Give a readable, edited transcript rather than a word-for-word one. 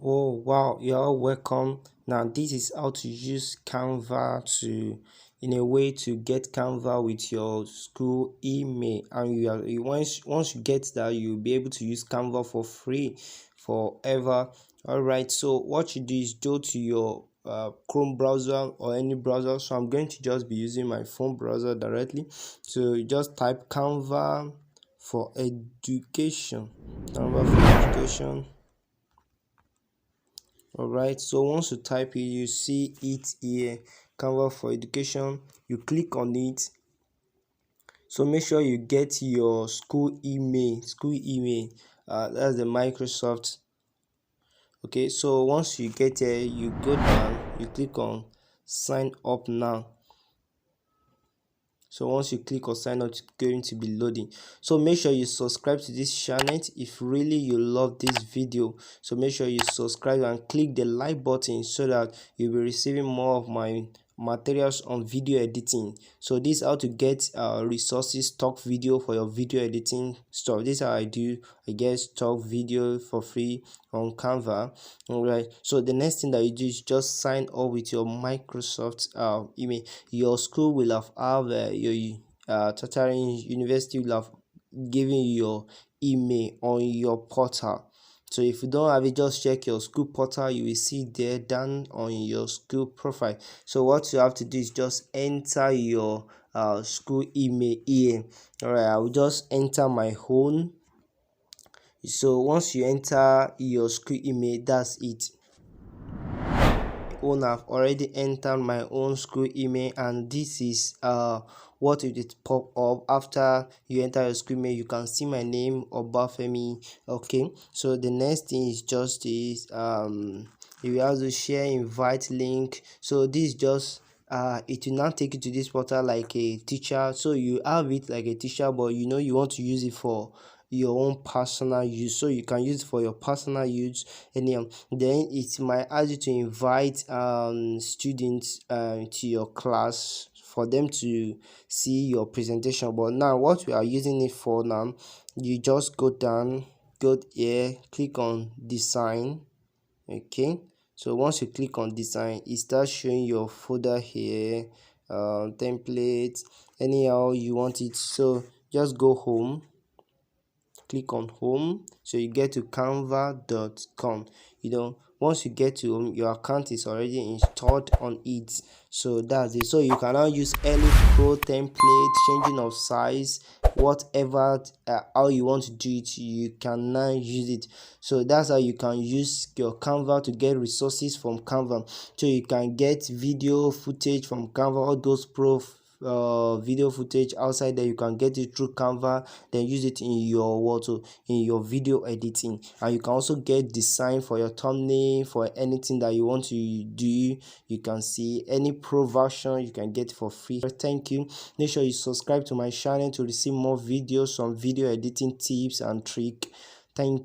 Oh wow, you're welcome. Now this is how to use Canva to in a way to get Canva with your school email, and once you get that, you'll be able to use Canva for free forever. All right, so what you do is go to your Chrome browser or any browser. So I'm going to just be using my phone browser directly. So you just type Canva for education. Canva for education. All right, so once you type it, you see it here, Canva for education. You click on it. So make sure you get your school email. That's the Microsoft. Okay, so once you get here, you go down, you click on sign up now. So once you click on sign up, it's going to be loading. So make sure you subscribe to this channel if really you love this video. So make sure you subscribe and click the like button so that you'll be receiving more of my materials on video editing. So this is how to get resources stock video for your video editing stuff. This is how I get stock video for free on Canva. All right, so the next thing that you do is just sign up with your Microsoft email. Your school will have your Tatarin University will have given you your email on your portal. So if you don't have it, just check your school portal. You will see there down on your school profile. So what you have to do is just enter your school email here. All right, I will just enter my own. So once you enter your school email, that's it. I've already entered my own school email, and this is what it will pop up after you enter your school email. You can see my name, Obafemi. Okay, so the next thing is just this you will have to share invite link. So this is just it will not take you to this portal like a teacher. So you have it like a teacher, but you want to use it for your own personal use, so you can use it for your personal use. And then it might ask you to invite students to your class for them to see your presentation. But now what we are using it for now, you just go down, go here, click on design. Okay, so once you click on design, it starts showing your folder here, templates, anyhow you want it. So just go home, click on home, so you get to canva.com. Once you get to home, your account is already installed on it. So that's it. So you can now use any pro template, changing of size, whatever, how you want to do it, you can now use it. So that's how you can use your Canva to get resources from Canva. So you can get video footage from Canva, all those video footage outside there. You can get it through Canva, then use it in your video editing. And you can also get design for your thumbnail, for anything that you want to do. You can see any pro version, you can get for free. Thank you. Make sure you subscribe to my channel to receive more videos on video editing tips and trick. Thank you.